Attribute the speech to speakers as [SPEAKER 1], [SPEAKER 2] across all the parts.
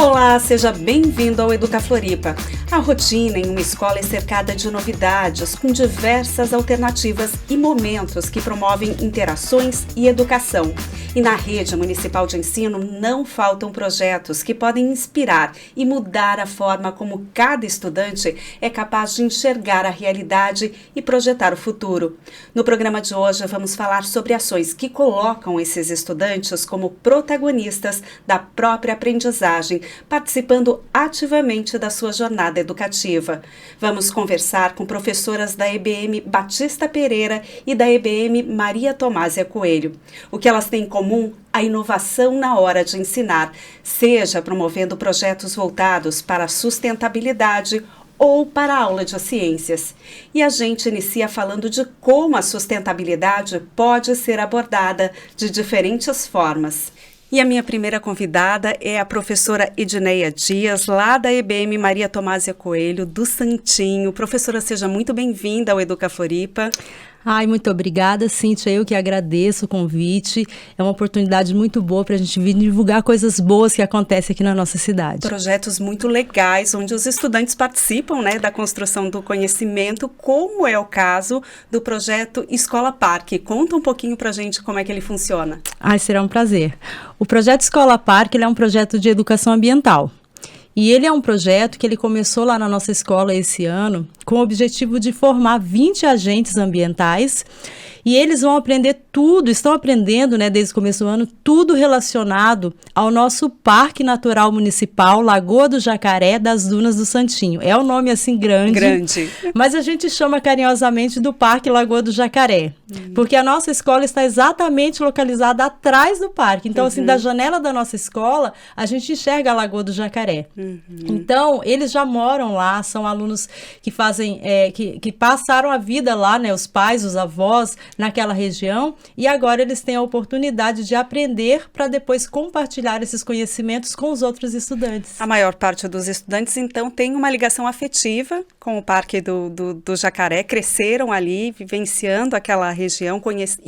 [SPEAKER 1] Olá, seja bem-vindo ao Educa Floripa. A rotina em uma escola é cercada de novidades, com diversas alternativas e momentos que promovem interações e educação. E na rede municipal de ensino não faltam projetos que podem inspirar e mudar a forma como cada estudante é capaz de enxergar a realidade e projetar o futuro. No programa de hoje vamos falar sobre ações que colocam esses estudantes como protagonistas da própria aprendizagem, participando ativamente da sua jornada educativa. Vamos conversar com professoras da EBM Batista Pereira e da EBM Maria Tomásia Coelho. O que elas têm em comum? A inovação na hora de ensinar, seja promovendo projetos voltados para a sustentabilidade ou para a aula de ciências. E a gente inicia falando de como a sustentabilidade pode ser abordada de diferentes formas. E a minha primeira convidada é a professora Edneia Dias, lá da EBM Maria Tomásia Coelho, do Santinho. Professora, seja muito bem-vinda ao Educa Floripa.
[SPEAKER 2] Ai, muito obrigada, Cíntia. Eu que agradeço o convite. É uma oportunidade muito boa para a gente vir divulgar coisas boas que acontecem aqui na nossa cidade.
[SPEAKER 1] Projetos muito legais, onde os estudantes participam, da construção do conhecimento, como é o caso do projeto Escola Parque. Conta um pouquinho para a gente como é que ele funciona.
[SPEAKER 2] Ai, será um prazer. O projeto Escola Parque ele é um projeto de educação ambiental. E ele é um projeto que ele começou lá na nossa escola esse ano com o objetivo de formar 20 agentes ambientais e eles vão aprender tudo, estão aprendendo, desde o começo do ano, tudo relacionado ao nosso Parque Natural Municipal Lagoa do Jacaré das Dunas do Santinho. É um nome assim grande, mas a gente chama carinhosamente do Parque Lagoa do Jacaré, porque a nossa escola está exatamente localizada atrás do parque. Então, assim, da janela da nossa escola, a gente enxerga a Lagoa do Jacaré. Então, eles já moram lá, são alunos que fazem, que passaram a vida lá, os pais, os avós, naquela região, e agora eles têm a oportunidade de aprender para depois compartilhar esses conhecimentos com os outros estudantes.
[SPEAKER 1] A maior parte dos estudantes, então, tem uma ligação afetiva com o Parque do Jacaré, cresceram ali, vivenciando aquela região,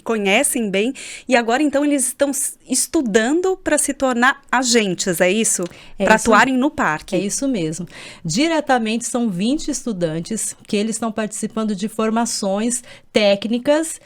[SPEAKER 1] conhecem bem, e agora, então, eles estão estudando para se tornar agentes, é isso? Para atuarem no parque.
[SPEAKER 2] É isso mesmo. Diretamente são 20 estudantes que eles estão participando de formações técnicas,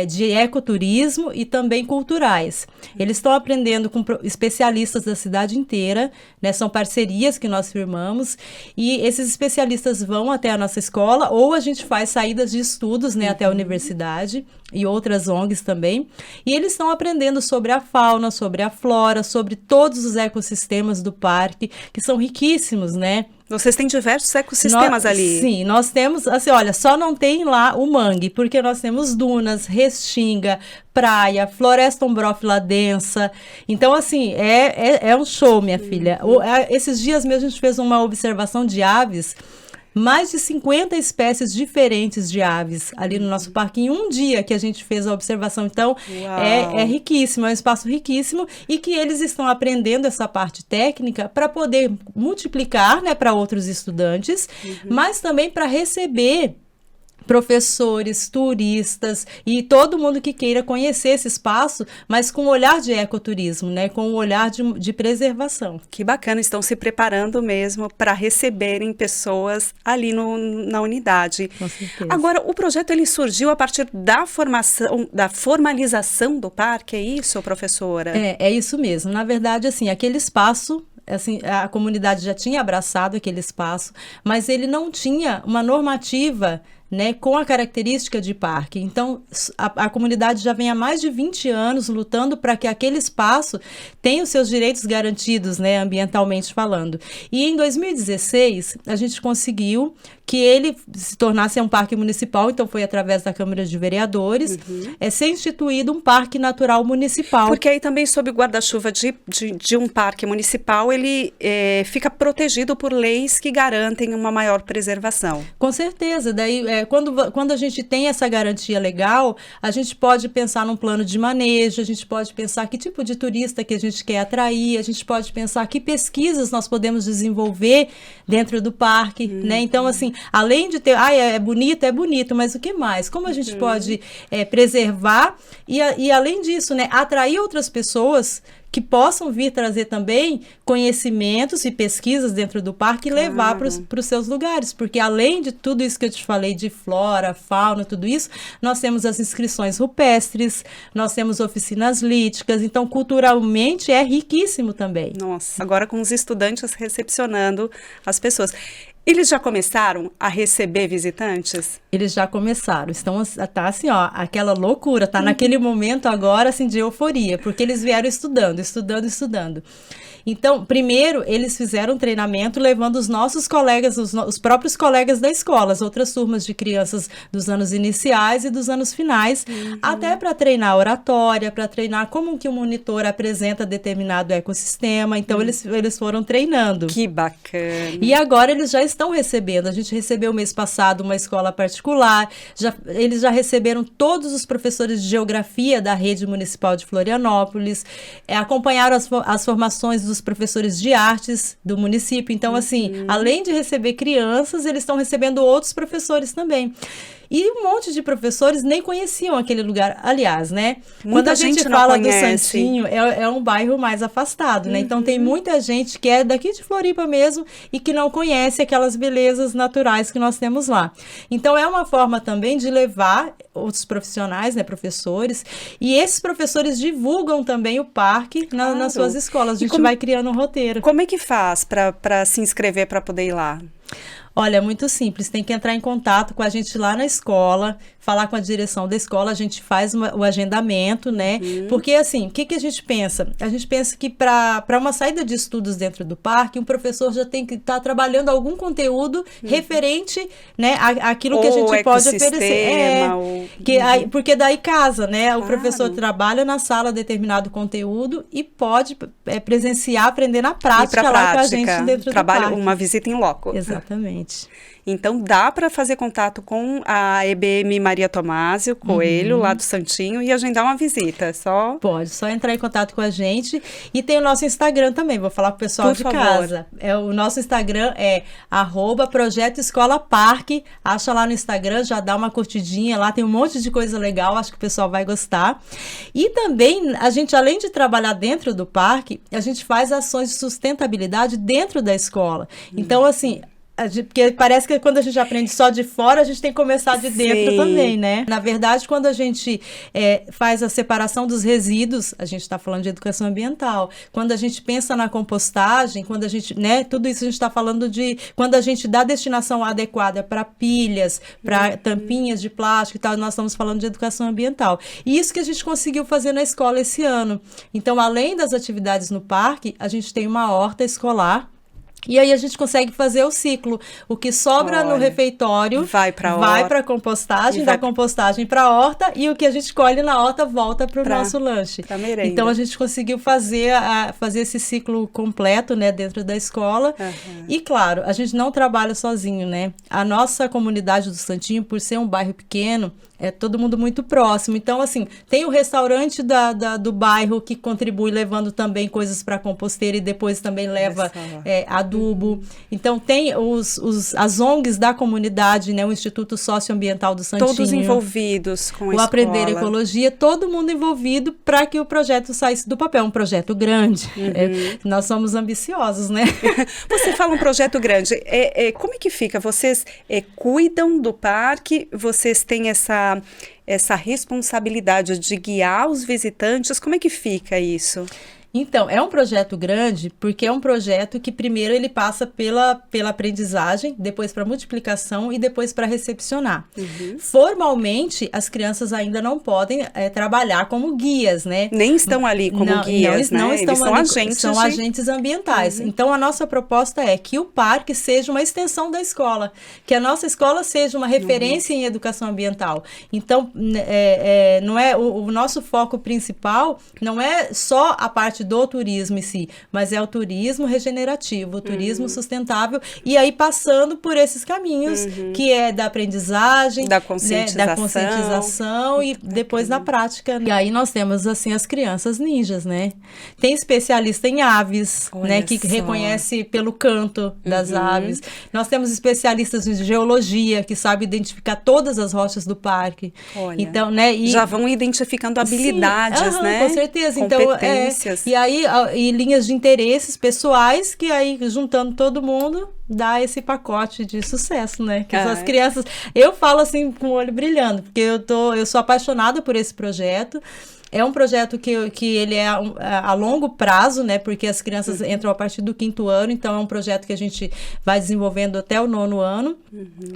[SPEAKER 2] de ecoturismo e também culturais. Eles estão aprendendo com especialistas da cidade inteira, são parcerias que nós firmamos, e esses especialistas vão até a nossa escola, ou a gente faz saídas de estudos, até a universidade, e outras ONGs também, e eles estão aprendendo sobre a fauna, sobre a flora, sobre todos os ecossistemas do parque, que são riquíssimos,
[SPEAKER 1] Vocês têm diversos ecossistemas ali.
[SPEAKER 2] Sim, nós temos, assim, olha, só não tem lá o mangue, porque nós temos dunas, restinga, praia, floresta ombrófila densa. Então, assim, é um show, minha filha. Esses dias mesmo a gente fez uma observação de aves, mais de 50 espécies diferentes de aves ali no nosso parque, em um dia que a gente fez a observação. Então, é riquíssimo, é um espaço riquíssimo, e que eles estão aprendendo essa parte técnica para poder multiplicar, para outros estudantes, mas também para receber professores, turistas e todo mundo que queira conhecer esse espaço, mas com um olhar de ecoturismo, com um olhar de preservação.
[SPEAKER 1] Que bacana, estão se preparando mesmo para receberem pessoas ali na unidade.
[SPEAKER 2] Com certeza.
[SPEAKER 1] Agora, o projeto ele surgiu a partir da formalização do parque, é isso, professora?
[SPEAKER 2] É isso mesmo. Na verdade, assim, aquele espaço, assim, a comunidade já tinha abraçado aquele espaço, mas ele não tinha uma normativa com a característica de parque. Então, a comunidade já vem há mais de 20 anos lutando para que aquele espaço tenha os seus direitos garantidos, ambientalmente falando. E em 2016, a gente conseguiu que ele se tornasse um parque municipal, então foi através da Câmara de Vereadores, ser instituído um parque natural municipal.
[SPEAKER 1] Porque aí também, sob o guarda-chuva de um parque municipal, ele fica protegido por leis que garantem uma maior preservação.
[SPEAKER 2] Com certeza. Daí, quando a gente tem essa garantia legal, a gente pode pensar num plano de manejo, a gente pode pensar que tipo de turista que a gente quer atrair, a gente pode pensar que pesquisas nós podemos desenvolver dentro do parque, Então, assim, além de ter, é bonito, mas o que mais? Como a gente pode preservar e além disso, atrair outras pessoas que possam vir trazer também conhecimentos e pesquisas dentro do parque e levar para os seus lugares, porque além de tudo isso que eu te falei, de flora, fauna, tudo isso, nós temos as inscrições rupestres, nós temos oficinas líticas, então culturalmente é riquíssimo também.
[SPEAKER 1] Nossa, agora com os estudantes recepcionando as pessoas. Eles já começaram a receber visitantes?
[SPEAKER 2] Eles já começaram, tá assim, ó, aquela loucura, tá naquele momento agora, assim, de euforia, porque eles vieram estudando. Então, primeiro, eles fizeram um treinamento levando os nossos colegas, os próprios colegas da escola, as outras turmas de crianças dos anos iniciais e dos anos finais, até para treinar oratória, para treinar como que o monitor apresenta determinado ecossistema. Então, eles foram treinando.
[SPEAKER 1] Que bacana!
[SPEAKER 2] E agora eles já estão recebendo. A gente recebeu mês passado uma escola particular, eles já receberam todos os professores de geografia da rede municipal de Florianópolis, acompanharam as formações dos professores de artes do município. Então, assim, além de receber crianças, eles estão recebendo outros professores também. E um monte de professores nem conheciam aquele lugar. Aliás, né? Quando a gente fala do Santinho, é um bairro mais afastado, né? Então, tem muita gente que é daqui de Floripa mesmo e que não conhece aquelas belezas naturais que nós temos lá. Então, é uma forma também de levar outros profissionais, né? Professores. E esses professores divulgam também o parque nas suas escolas. A gente vai criando um roteiro.
[SPEAKER 1] Como é que faz para se inscrever para poder ir lá?
[SPEAKER 2] Olha, é muito simples, tem que entrar em contato com a gente lá na escola, falar com a direção da escola, a gente faz o agendamento, né? Porque, assim, o que a gente pensa? A gente pensa que para uma saída de estudos dentro do parque, um professor já tem que estar trabalhando algum conteúdo referente, né, àquilo que a gente pode oferecer. Porque daí casa, né? O professor trabalha na sala determinado conteúdo e pode presenciar, aprender na prática lá com a gente dentro do parque.
[SPEAKER 1] Uma visita em loco.
[SPEAKER 2] Exatamente.
[SPEAKER 1] Então, dá para fazer contato com a EBM Maria Tomásio Coelho, lá do Santinho, e agendar uma visita,
[SPEAKER 2] Pode, só entrar em contato com a gente. E tem o nosso Instagram também, vou falar pro pessoal de casa. O nosso Instagram é @Projeto Escola Parque. Acha lá no Instagram, já dá uma curtidinha, lá tem um monte de coisa legal, acho que o pessoal vai gostar. E também, a gente, além de trabalhar dentro do parque, a gente faz ações de sustentabilidade dentro da escola. Então, assim, porque parece que quando a gente aprende só de fora, a gente tem que começar de dentro também, né? Na verdade, quando a gente faz a separação dos resíduos, a gente está falando de educação ambiental. Quando a gente pensa na compostagem, quando a gente, né? Tudo isso a gente está falando de quando a gente dá destinação adequada para pilhas, para tampinhas de plástico e tal, nós estamos falando de educação ambiental. E isso que a gente conseguiu fazer na escola esse ano. Então, além das atividades no parque, a gente tem uma horta escolar. E aí a gente consegue fazer o ciclo. O que sobra no refeitório vai para a compostagem, da compostagem para a horta, e o que a gente colhe na horta volta para o nosso lanche. Então a gente conseguiu fazer esse ciclo completo, né, dentro da escola. E claro, a gente não trabalha sozinho, né? A nossa comunidade do Santinho, por ser um bairro pequeno, é todo mundo muito próximo. Então, assim, tem o restaurante do bairro que contribui levando também coisas para a composteira e depois também leva adubo. Então, tem as ONGs da comunidade, né? O Instituto Socioambiental do Santinho.
[SPEAKER 1] Todos envolvidos com a escola.
[SPEAKER 2] O Aprender Ecologia, todo mundo envolvido para que o projeto saísse do papel. Um projeto grande. Nós somos ambiciosos, né?
[SPEAKER 1] Você fala um projeto grande. Como é que fica? Vocês cuidam do parque? Vocês têm essa responsabilidade de guiar os visitantes? Como é que fica isso?
[SPEAKER 2] Então, é um projeto grande, porque é um projeto que primeiro ele passa pela aprendizagem, depois para multiplicação e depois para recepcionar. Formalmente, as crianças ainda não podem trabalhar como guias, né?
[SPEAKER 1] Nem estão ali como guias, né?
[SPEAKER 2] Eles são agentes. São agentes ambientais. Então, a nossa proposta é que o parque seja uma extensão da escola, que a nossa escola seja uma referência em educação ambiental. Então, não é o nosso foco principal não é só a parte do turismo em si, mas é o turismo regenerativo, o turismo sustentável, e aí passando por esses caminhos, que é da aprendizagem,
[SPEAKER 1] da conscientização
[SPEAKER 2] e depois na prática. E aí nós temos, assim, as crianças ninjas, né? Tem especialista em aves, né, que reconhece pelo canto das aves. Nós temos especialistas em geologia, que sabe identificar todas as rochas do parque.
[SPEAKER 1] Então, né? Já vão identificando habilidades, né?
[SPEAKER 2] Com certeza.
[SPEAKER 1] Competências.
[SPEAKER 2] Então, e aí, e linhas de interesses pessoais, que aí, juntando todo mundo, dá esse pacote de sucesso, né? Que as crianças... Eu falo assim, com o olho brilhando, porque eu sou apaixonada por esse projeto. É um projeto que ele é a longo prazo, né? Porque as crianças entram a partir do 5º ano, então é um projeto que a gente vai desenvolvendo até o 9º ano,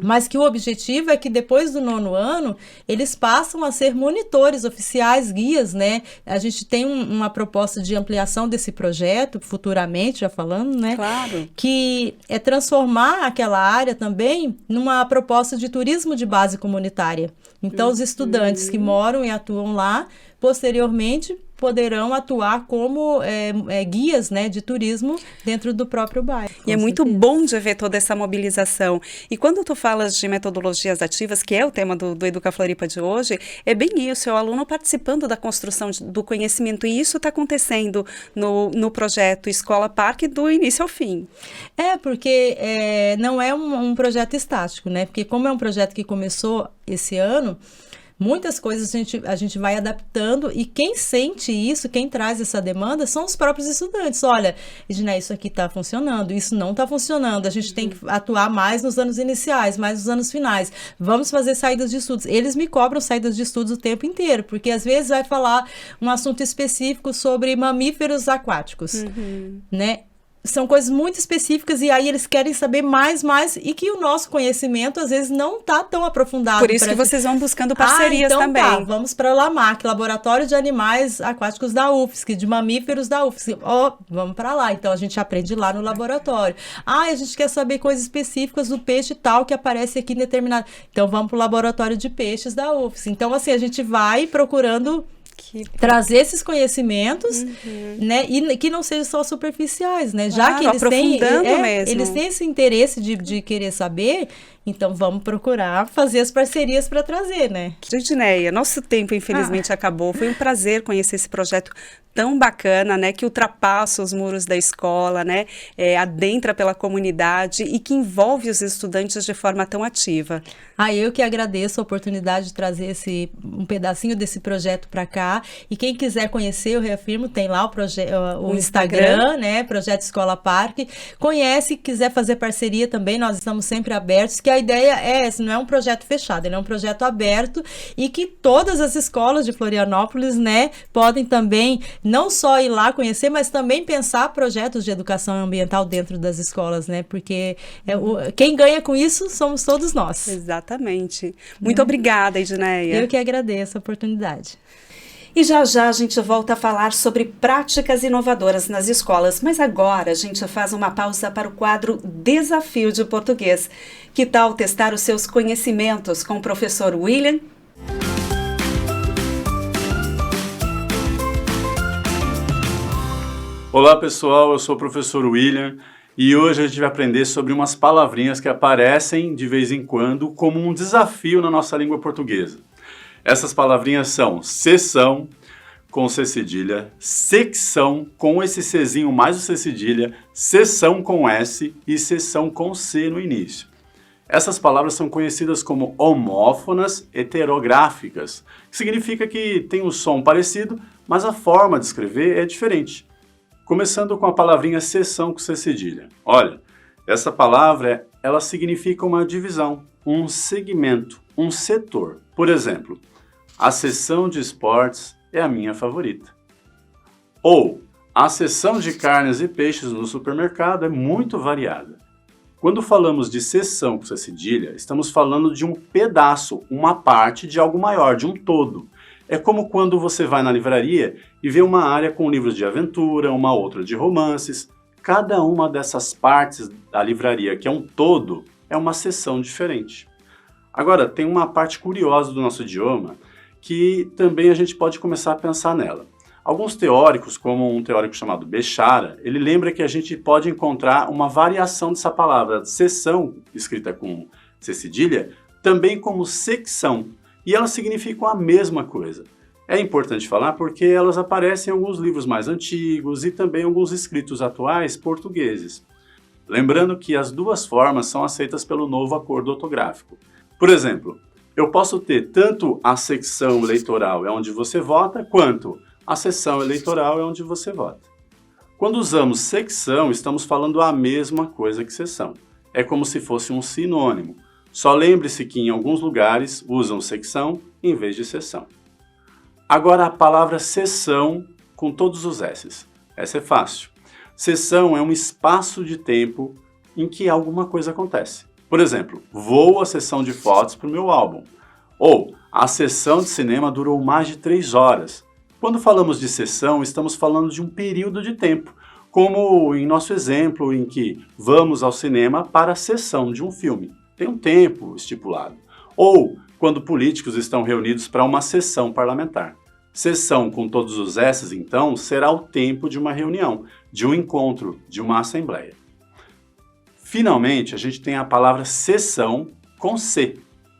[SPEAKER 2] mas que o objetivo é que depois do 9º ano, eles passam a ser monitores oficiais, guias, né? A gente tem uma proposta de ampliação desse projeto, futuramente, já falando, né?
[SPEAKER 1] Claro.
[SPEAKER 2] Que é transformar aquela área também numa proposta de turismo de base comunitária. Então, os estudantes que moram e atuam lá, posteriormente, poderão atuar como guias, né, de turismo dentro do próprio bairro.
[SPEAKER 1] E é muito bom de ver toda essa mobilização. E quando tu falas de metodologias ativas, que é o tema do Educa Floripa de hoje, é bem isso, é o aluno participando da construção do conhecimento. E isso está acontecendo no projeto Escola Parque do início ao fim.
[SPEAKER 2] Porque não é um projeto estático, né? Porque como é um projeto que começou esse ano, muitas coisas a gente vai adaptando, e quem sente isso, quem traz essa demanda, são os próprios estudantes. Olha, Ednei, isso aqui está funcionando, isso não está funcionando, a gente tem que atuar mais nos anos iniciais, mais nos anos finais, vamos fazer saídas de estudos. Eles me cobram saídas de estudos o tempo inteiro, porque às vezes vai falar um assunto específico sobre mamíferos aquáticos, né? São coisas muito específicas, e aí eles querem saber mais, e que o nosso conhecimento, às vezes, não está tão aprofundado.
[SPEAKER 1] Por isso que vocês vão buscando parcerias
[SPEAKER 2] então
[SPEAKER 1] também.
[SPEAKER 2] Tá, vamos para o LAMAC, Laboratório de Animais Aquáticos da UFSC, de mamíferos da UFSC. Vamos para lá. Então, a gente aprende lá no laboratório. A gente quer saber coisas específicas do peixe tal que aparece aqui em determinado... Então, vamos para o Laboratório de Peixes da UFSC. Então, assim, a gente vai procurando... trazer esses conhecimentos, né, e que não sejam só superficiais, né, já que eles têm esse interesse de querer saber, então vamos procurar fazer as parcerias para trazer, né.
[SPEAKER 1] Edneia, nosso tempo infelizmente acabou, foi um prazer conhecer esse projeto tão bacana, né, que ultrapassa os muros da escola, né, adentra pela comunidade e que envolve os estudantes de forma tão ativa.
[SPEAKER 2] Eu que agradeço a oportunidade de trazer um pedacinho desse projeto para cá, e quem quiser conhecer, eu reafirmo, tem lá o Instagram, né, Projeto Escola Parque, conhece, quiser fazer parceria também, nós estamos sempre abertos, que a ideia é essa, não é um projeto fechado, ele é um projeto aberto, e que todas as escolas de Florianópolis, né, podem também não só ir lá conhecer, mas também pensar projetos de educação ambiental dentro das escolas, né? Porque quem ganha com isso somos todos nós.
[SPEAKER 1] Exatamente. Muito obrigada, Edneia.
[SPEAKER 2] Eu que agradeço a oportunidade.
[SPEAKER 1] E já a gente volta a falar sobre práticas inovadoras nas escolas, mas agora a gente faz uma pausa para o quadro Desafio de Português. Que tal testar os seus conhecimentos com o professor William?
[SPEAKER 3] Olá pessoal, eu sou o professor William e hoje a gente vai aprender sobre umas palavrinhas que aparecem de vez em quando como um desafio na nossa língua portuguesa. Essas palavrinhas são seção com C cedilha, secção com esse Czinho mais o C cedilha, seção com S e seção com C no início. Essas palavras são conhecidas como homófonas heterográficas, que significa que tem um som parecido, mas a forma de escrever é diferente. Começando com a palavrinha seção com C cedilha. Olha, essa palavra, ela significa uma divisão, um segmento, um setor. Por exemplo, a seção de esportes é a minha favorita. Ou, a seção de carnes e peixes no supermercado é muito variada. Quando falamos de seção com C cedilha, estamos falando de um pedaço, uma parte de algo maior, de um todo. É como quando você vai na livraria e vê uma área com livros de aventura, uma outra de romances. Cada uma dessas partes da livraria, que é um todo, é uma seção diferente. Agora, tem uma parte curiosa do nosso idioma que também a gente pode começar a pensar nela. Alguns teóricos, como um teórico chamado Bechara, ele lembra que a gente pode encontrar uma variação dessa palavra seção, escrita com C cedilha, também como secção. E elas significam a mesma coisa. É importante falar porque elas aparecem em alguns livros mais antigos e também em alguns escritos atuais portugueses. Lembrando que as duas formas são aceitas pelo novo acordo ortográfico. Por exemplo, eu posso ter tanto a secção eleitoral é onde você vota, quanto a seção eleitoral é onde você vota. Quando usamos secção, estamos falando a mesma coisa que seção. É como se fosse um sinônimo. Só lembre-se que em alguns lugares usam secção em vez de seção. Agora a palavra sessão com todos os S's. Essa é fácil. Sessão é um espaço de tempo em que alguma coisa acontece. Por exemplo, vou à sessão de fotos para o meu álbum. Ou, a sessão de cinema durou mais de 3 horas. Quando falamos de sessão, estamos falando de um período de tempo, como em nosso exemplo em que vamos ao cinema para a sessão de um filme. Tem um tempo estipulado. Ou, quando políticos estão reunidos para uma sessão parlamentar. Sessão com todos os S's, então, será o tempo de uma reunião, de um encontro, de uma assembleia. Finalmente, a gente tem a palavra sessão com C,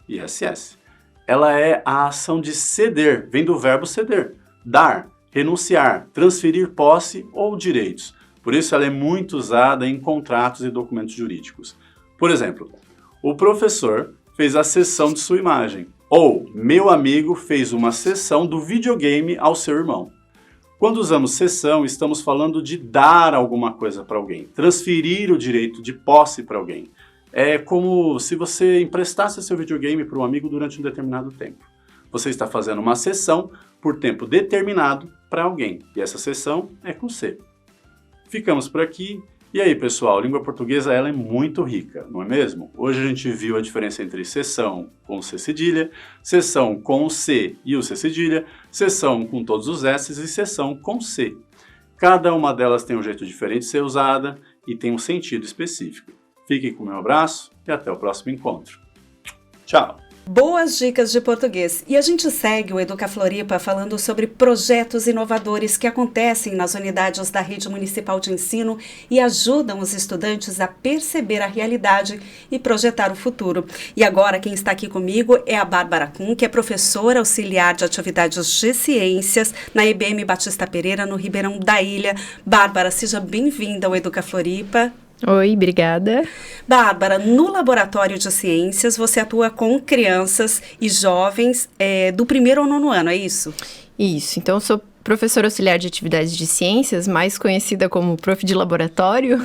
[SPEAKER 3] ISS. Ela é a ação de ceder, vem do verbo ceder, dar, renunciar, transferir posse ou direitos. Por isso ela é muito usada em contratos e documentos jurídicos. Por exemplo, o professor fez a cessão de sua imagem, ou meu amigo fez uma cessão do videogame ao seu irmão. Quando usamos cessão, estamos falando de dar alguma coisa para alguém, transferir o direito de posse para alguém. É como se você emprestasse seu videogame para um amigo durante um determinado tempo. Você está fazendo uma cessão por tempo determinado para alguém, e essa cessão é com C. Ficamos por aqui. E aí, pessoal, a língua portuguesa ela é muito rica, não é mesmo? Hoje a gente viu a diferença entre sessão com C cedilha, sessão com o C e o C cedilha, sessão com todos os S's e sessão com C. Cada uma delas tem um jeito diferente de ser usada e tem um sentido específico. Fiquem com o meu abraço e até o próximo encontro. Tchau!
[SPEAKER 1] Boas dicas de português. E a gente segue o Educa Floripa falando sobre projetos inovadores que acontecem nas unidades da Rede Municipal de Ensino e ajudam os estudantes a perceber a realidade e projetar o futuro. E agora quem está aqui comigo é a Bárbara Kuhn, que é professora auxiliar de atividades de ciências na EBM Batista Pereira, no Ribeirão da Ilha. Bárbara, seja bem-vinda ao Educa Floripa.
[SPEAKER 4] Oi, obrigada.
[SPEAKER 1] Bárbara, no Laboratório de Ciências você atua com crianças e jovens do 1º ao 9º ano, é isso?
[SPEAKER 4] Isso, então eu sou professora auxiliar de atividades de ciências, mais conhecida como prof de laboratório,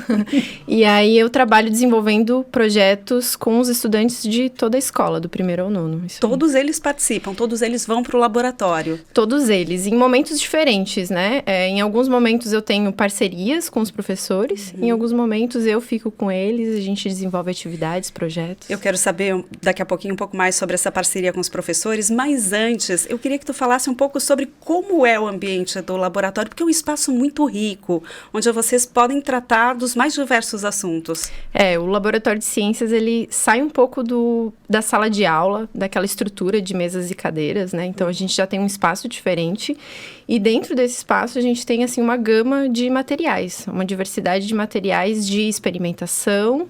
[SPEAKER 4] e aí eu trabalho desenvolvendo projetos com os estudantes de toda a escola, do 1º ao 9º.
[SPEAKER 1] Todos eles participam, todos eles vão para o laboratório?
[SPEAKER 4] Todos eles, em momentos diferentes, né? Em alguns momentos eu tenho parcerias com os professores, em alguns momentos eu fico com eles, a gente desenvolve atividades, projetos.
[SPEAKER 1] Eu quero saber daqui a pouquinho um pouco mais sobre essa parceria com os professores, mas antes eu queria que tu falasse um pouco sobre como é o ambiente do laboratório, porque é um espaço muito rico, onde vocês podem tratar dos mais diversos assuntos.
[SPEAKER 4] O Laboratório de Ciências, ele sai um pouco da sala de aula, daquela estrutura de mesas e cadeiras, né? Então, a gente já tem um espaço diferente e dentro desse espaço a gente tem, assim, uma gama de materiais, uma diversidade de materiais de experimentação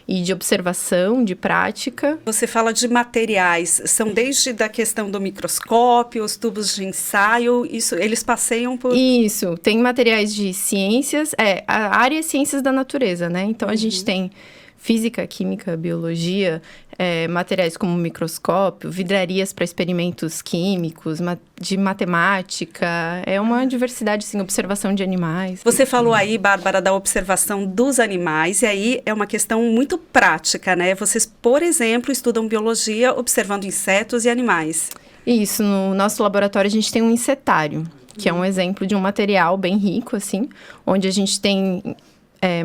[SPEAKER 4] e de observação, de prática.
[SPEAKER 1] Você fala de materiais, são desde da questão do microscópio, os tubos de ensaio, isso, eles passeiam por...
[SPEAKER 4] Isso, tem materiais de ciências, a área é ciências da natureza, né? Então, a gente tem física, química, biologia, materiais como microscópio, vidrarias para experimentos químicos, de matemática, é uma diversidade, sim, observação de animais.
[SPEAKER 1] Você falou aí, Bárbara, da observação dos animais, e aí é uma questão muito prática, né? Vocês, por exemplo, estudam biologia observando insetos e animais.
[SPEAKER 4] Isso, no nosso laboratório a gente tem um insetário, que é um exemplo de um material bem rico, assim, onde a gente tem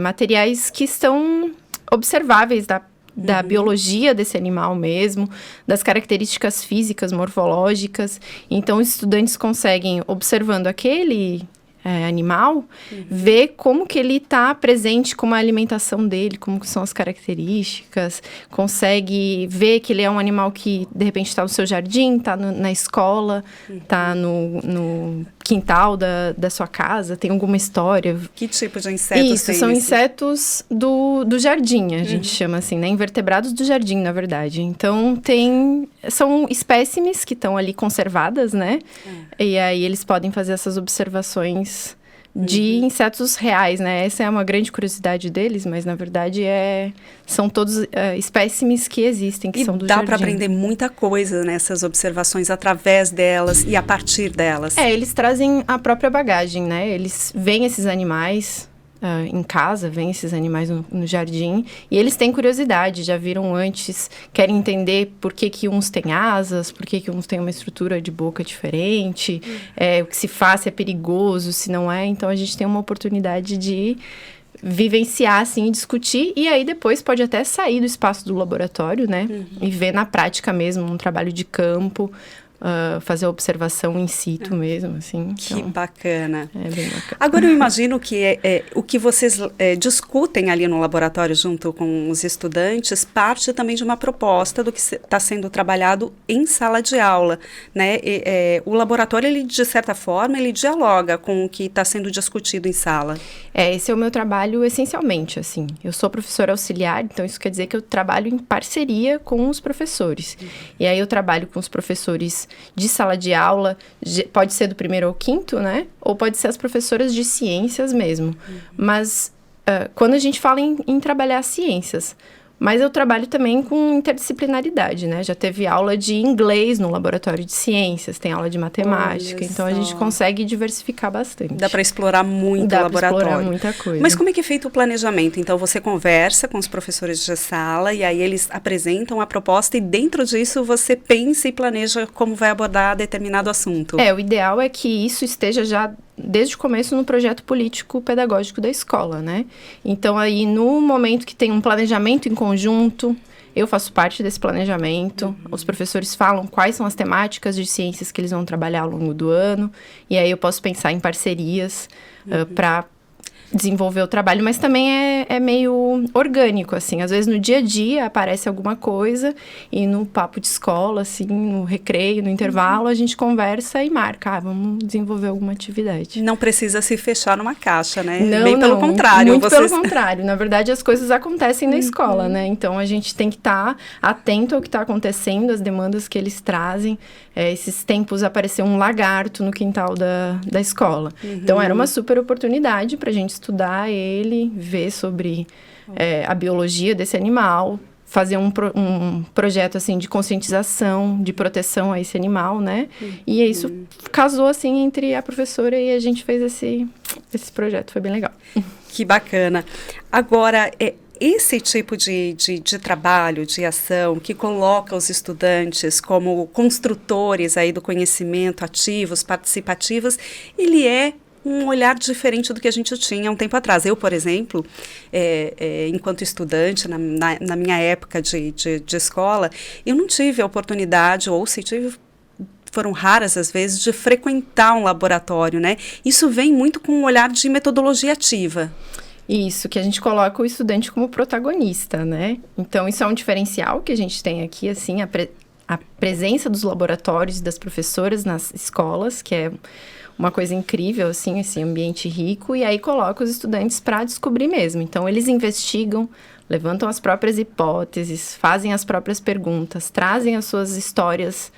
[SPEAKER 4] materiais que estão observáveis da biologia desse animal mesmo, das características físicas, morfológicas. Então, os estudantes conseguem, observando aquele animal, ver como que ele está presente, como é a alimentação dele, como que são as características, consegue ver que ele é um animal que, de repente, está no seu jardim, está na escola, está no quintal da sua casa, tem alguma história.
[SPEAKER 1] Que tipo de insetos
[SPEAKER 4] Isso, são insetos do jardim, a gente chama assim, né? Invertebrados do jardim, na verdade. Então, são espécimes que estão ali conservadas, né? E aí, eles podem fazer essas observações de insetos reais, né? Essa é uma grande curiosidade deles, mas na verdade são todos espécimes que existem, que são do jardim.
[SPEAKER 1] E dá para aprender muita coisa nessas observações através delas e a partir delas.
[SPEAKER 4] Eles trazem a própria bagagem, né? Eles veem esses animais em casa, veem esses animais no jardim, e eles têm curiosidade, já viram antes, querem entender por que uns têm asas, por que uns têm uma estrutura de boca diferente, o que se faz, se é perigoso, se não é. Então, a gente tem uma oportunidade de vivenciar, assim, discutir, e aí depois pode até sair do espaço do laboratório, né? E ver na prática mesmo, um trabalho de campo, fazer a observação in situ mesmo, assim.
[SPEAKER 1] Que então, bacana.
[SPEAKER 4] É bem bacana.
[SPEAKER 1] Agora, eu imagino que o que vocês discutem ali no laboratório junto com os estudantes parte também de uma proposta do que está sendo trabalhado em sala de aula, né? O laboratório, ele, de certa forma, ele dialoga com o que está sendo discutido em sala.
[SPEAKER 4] Esse é o meu trabalho essencialmente, assim. Eu sou professora auxiliar, então isso quer dizer que eu trabalho em parceria com os professores. E aí eu trabalho com os professores de sala de aula, pode ser do 1º ao 5º, né? Ou pode ser as professoras de ciências mesmo. Mas quando a gente fala em trabalhar ciências, mas eu trabalho também com interdisciplinaridade, né? Já teve aula de inglês no laboratório de ciências, tem aula de matemática, então a gente consegue diversificar bastante.
[SPEAKER 1] Dá para explorar muito o laboratório. Dá para explorar
[SPEAKER 4] muita coisa.
[SPEAKER 1] Mas como é que é feito o planejamento? Então, você conversa com os professores de sala e aí eles apresentam a proposta e dentro disso você pensa e planeja como vai abordar determinado assunto.
[SPEAKER 4] O ideal é que isso esteja já desde o começo no projeto político-pedagógico da escola, né? Então, aí, no momento que tem um planejamento em conjunto, eu faço parte desse planejamento, os professores falam quais são as temáticas de ciências que eles vão trabalhar ao longo do ano, e aí eu posso pensar em parcerias para desenvolver o trabalho, mas também é meio orgânico, assim. Às vezes, no dia a dia, aparece alguma coisa e no papo de escola, assim, no recreio, no intervalo, a gente conversa e marca. Vamos desenvolver alguma atividade.
[SPEAKER 1] Não precisa se fechar numa caixa, né?
[SPEAKER 4] Não,
[SPEAKER 1] bem pelo contrário.
[SPEAKER 4] Muito pelo contrário. Na verdade, as coisas acontecem na escola, né? Então, a gente tem que estar atento ao que está acontecendo, às demandas que eles trazem. Esses tempos apareceu um lagarto no quintal da escola. Então, era uma super oportunidade para a gente estudar ele, ver sobre a biologia desse animal, fazer um projeto, assim, de conscientização, de proteção a esse animal, né? E isso casou, assim, entre a professora e a gente fez esse projeto, foi bem legal.
[SPEAKER 1] Que bacana. Agora, esse tipo de trabalho, de ação, que coloca os estudantes como construtores aí do conhecimento, ativos, participativos, ele é um olhar diferente do que a gente tinha um tempo atrás. Eu, por exemplo, enquanto estudante, na minha época de escola, eu não tive a oportunidade, ou se tive, foram raras as vezes, de frequentar um laboratório, né? Isso vem muito com um olhar de metodologia ativa.
[SPEAKER 4] Isso, que a gente coloca o estudante como protagonista, né? Então, isso é um diferencial que a gente tem aqui, assim, a presença dos laboratórios e das professoras nas escolas, que é uma coisa incrível, assim, esse ambiente rico, e aí coloca os estudantes para descobrir mesmo. Então, eles investigam, levantam as próprias hipóteses, fazem as próprias perguntas, trazem as suas histórias,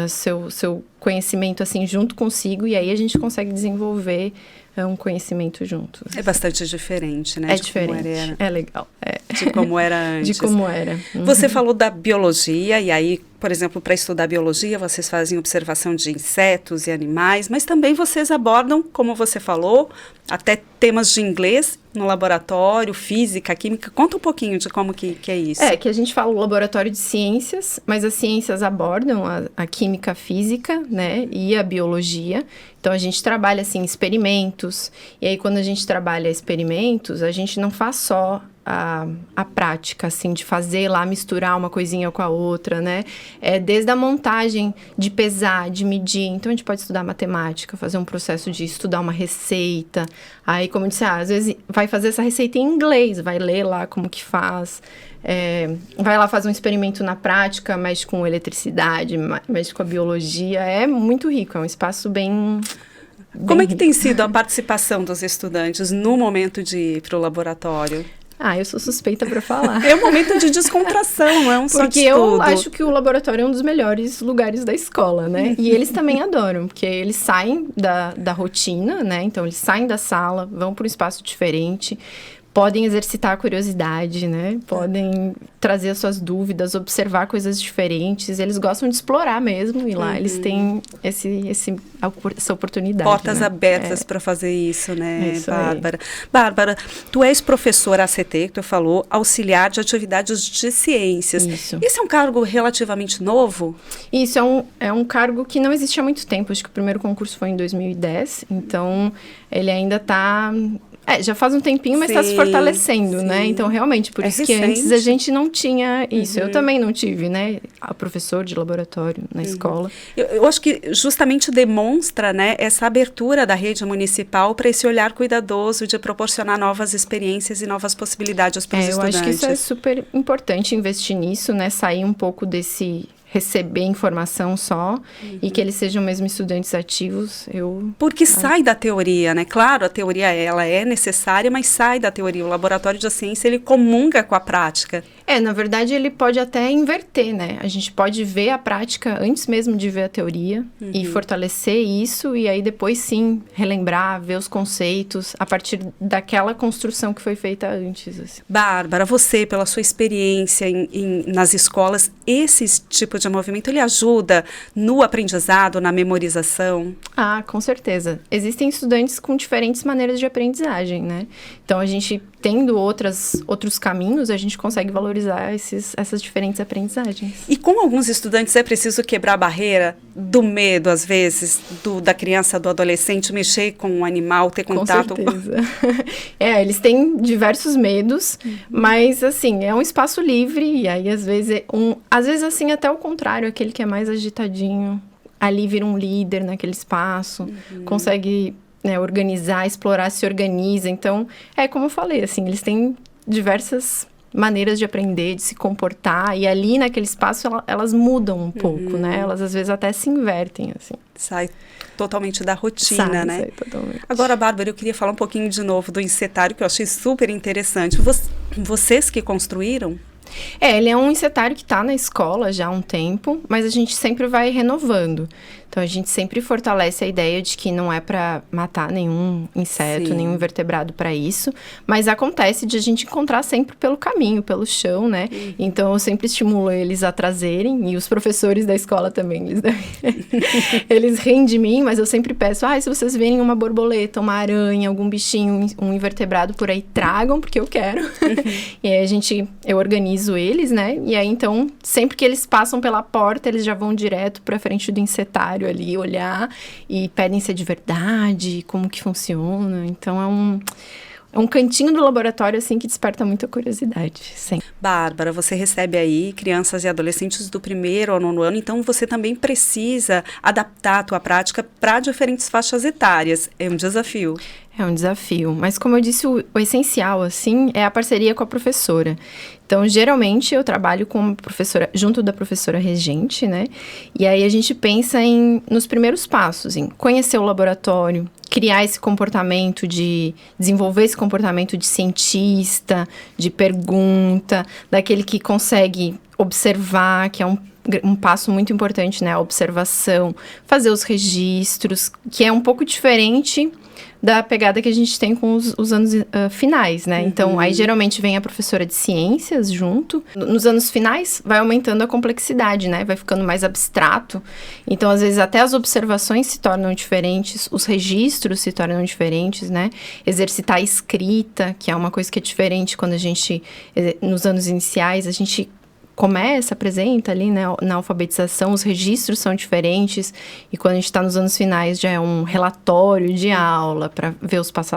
[SPEAKER 4] seu conhecimento, assim, junto consigo, e aí a gente consegue desenvolver um conhecimento juntos.
[SPEAKER 1] É bastante diferente, né?
[SPEAKER 4] É diferente, é legal.
[SPEAKER 1] De como era antes.
[SPEAKER 4] De como era.
[SPEAKER 1] Você falou da biologia, e aí, por exemplo, para estudar biologia, vocês fazem observação de insetos e animais, mas também vocês abordam, como você falou, até temas de inglês no laboratório, física, química. Conta um pouquinho de como que é isso.
[SPEAKER 4] Que a gente fala o laboratório de ciências, mas as ciências abordam a química, a física, né, e a biologia. Então, a gente trabalha, assim, experimentos, e aí, quando a gente trabalha experimentos, a gente não faz só a prática, assim, de fazer lá, misturar uma coisinha com a outra, né? Desde a montagem, de pesar, de medir. Então, a gente pode estudar matemática, fazer um processo de estudar uma receita. Aí, como eu disse, às vezes vai fazer essa receita em inglês, vai ler lá como que faz. Vai lá fazer um experimento na prática, mexe com eletricidade, mexe com a biologia. É muito rico, é um espaço bem
[SPEAKER 1] Como é que tem sido a participação dos estudantes no momento de ir para o laboratório?
[SPEAKER 4] Eu sou suspeita para falar.
[SPEAKER 1] É um momento de descontração, não é um só
[SPEAKER 4] porque
[SPEAKER 1] de estudo.
[SPEAKER 4] Eu acho que o laboratório é um dos melhores lugares da escola, né? E eles também adoram, porque eles saem da rotina, né? Então, eles saem da sala, vão para um espaço diferente, podem exercitar a curiosidade, né? Podem trazer as suas dúvidas, observar coisas diferentes. Eles gostam de explorar mesmo, e lá eles têm essa oportunidade.
[SPEAKER 1] Portas abertas para fazer isso, né, Bárbara? Bárbara, tu és professora ACT, que tu falou, auxiliar de atividades de ciências.
[SPEAKER 4] Isso.
[SPEAKER 1] Esse é um cargo relativamente novo?
[SPEAKER 4] Isso, é um cargo que não existe há muito tempo. Acho que o primeiro concurso foi em 2010, então ele ainda está... já faz um tempinho, mas está se fortalecendo, né? Então, realmente, por isso que antes a gente não tinha isso. Eu também não tive, né? A professor de laboratório na escola.
[SPEAKER 1] Eu acho que justamente demonstra, né, essa abertura da rede municipal para esse olhar cuidadoso de proporcionar novas experiências e novas possibilidades para os estudantes.
[SPEAKER 4] Eu acho que isso é super importante, investir nisso, né? Sair um pouco desse... receber informação só e que eles sejam mesmo estudantes ativos,
[SPEAKER 1] Porque sai da teoria, né? Claro, a teoria, ela é necessária, mas sai da teoria. O laboratório de ciência, ele comunga com a prática.
[SPEAKER 4] Na verdade, ele pode até inverter, né? A gente pode ver a prática antes mesmo de ver a teoria e fortalecer isso, e aí depois sim, relembrar, ver os conceitos a partir daquela construção que foi feita antes. Assim.
[SPEAKER 1] Bárbara, você, pela sua experiência nas escolas, esse tipo de movimento, ele ajuda no aprendizado, na memorização?
[SPEAKER 4] Com certeza. Existem estudantes com diferentes maneiras de aprendizagem, né? Então, a gente tendo outros caminhos, a gente consegue valorizar essas diferentes aprendizagens.
[SPEAKER 1] E com alguns estudantes é preciso quebrar a barreira do medo, às vezes, da criança, do adolescente, mexer com um animal, ter contato...
[SPEAKER 4] Com certeza. Eles têm diversos medos, mas, assim, é um espaço livre, e aí, às vezes, assim, até o contrário, aquele que é mais agitadinho, ali vira um líder naquele espaço, consegue... organizar, explorar, se organiza. Então, como eu falei, assim, eles têm diversas maneiras de aprender, de se comportar, e ali naquele espaço elas mudam um pouco, né? Elas às vezes até se invertem, assim.
[SPEAKER 1] Sai totalmente da rotina, né?
[SPEAKER 4] Sai totalmente.
[SPEAKER 1] Agora, Bárbara, eu queria falar um pouquinho de novo do encetário, que eu achei super interessante. Vocês que construíram?
[SPEAKER 4] Ele é um encetário que está na escola já há um tempo, mas a gente sempre vai renovando. Então, a gente sempre fortalece a ideia de que não é para matar nenhum inseto, nenhum invertebrado para isso, mas acontece de a gente encontrar sempre pelo caminho, pelo chão, né? Então, eu sempre estimulo eles a trazerem, e os professores da escola também, eles riem de mim, mas eu sempre peço, se vocês verem uma borboleta, uma aranha, algum bichinho, um invertebrado por aí, tragam, porque eu quero. E aí, eu organizo eles, né? E aí, então, sempre que eles passam pela porta, eles já vão direto para frente do encetário ali, olhar, e pedem se é de verdade, como que funciona. Então, é um cantinho do laboratório, assim, que desperta muita curiosidade, sempre.
[SPEAKER 1] Bárbara, você recebe aí crianças e adolescentes do 1º ao 9º ano, então você também precisa adaptar a tua prática para diferentes faixas etárias. É um desafio.
[SPEAKER 4] É um desafio, mas como eu disse, o essencial, assim, é a parceria com a professora. Então, geralmente, eu trabalho com a professora, junto da professora regente, né? E aí a gente pensa nos primeiros passos, em conhecer o laboratório, criar esse comportamento desenvolver esse comportamento de cientista, de pergunta, daquele que consegue observar, que é um passo muito importante, né? A observação, fazer os registros, que é um pouco diferente da pegada que a gente tem com os anos finais, né? Então, aí geralmente vem a professora de ciências junto. Nos anos finais, vai aumentando a complexidade, né? Vai ficando mais abstrato. Então, às vezes, até as observações se tornam diferentes, os registros se tornam diferentes, né? Exercitar a escrita, que é uma coisa que é diferente quando a gente, nos anos iniciais, a gente apresenta ali, né, na alfabetização, os registros são diferentes, e quando a gente está nos anos finais já é um relatório de aula para ver os passo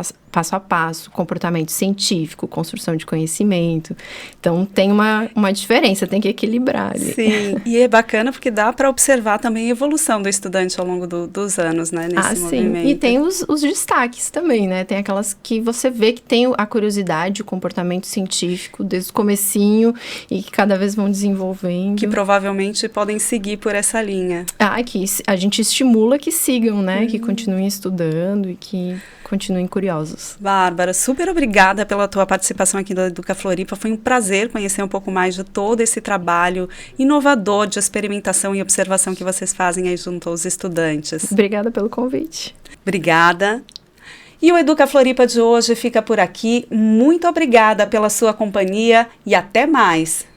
[SPEAKER 4] a passo, comportamento científico, construção de conhecimento. Então, tem uma diferença, tem que equilibrar ali.
[SPEAKER 1] Sim, e é bacana porque dá para observar também a evolução do estudante ao longo dos anos, né, nesse movimento.
[SPEAKER 4] Sim, e tem os destaques também, né, tem aquelas que você vê que tem a curiosidade, o comportamento científico desde o comecinho, e que cada vez vão desenvolvendo.
[SPEAKER 1] Que provavelmente podem seguir por essa linha.
[SPEAKER 4] Que a gente estimula que sigam, né? Que continuem estudando e que continuem curiosos.
[SPEAKER 1] Bárbara, super obrigada pela tua participação aqui do Educa Floripa. Foi um prazer conhecer um pouco mais de todo esse trabalho inovador de experimentação e observação que vocês fazem aí junto aos estudantes.
[SPEAKER 4] Obrigada pelo convite.
[SPEAKER 1] Obrigada. E o Educa Floripa de hoje fica por aqui. Muito obrigada pela sua companhia e até mais.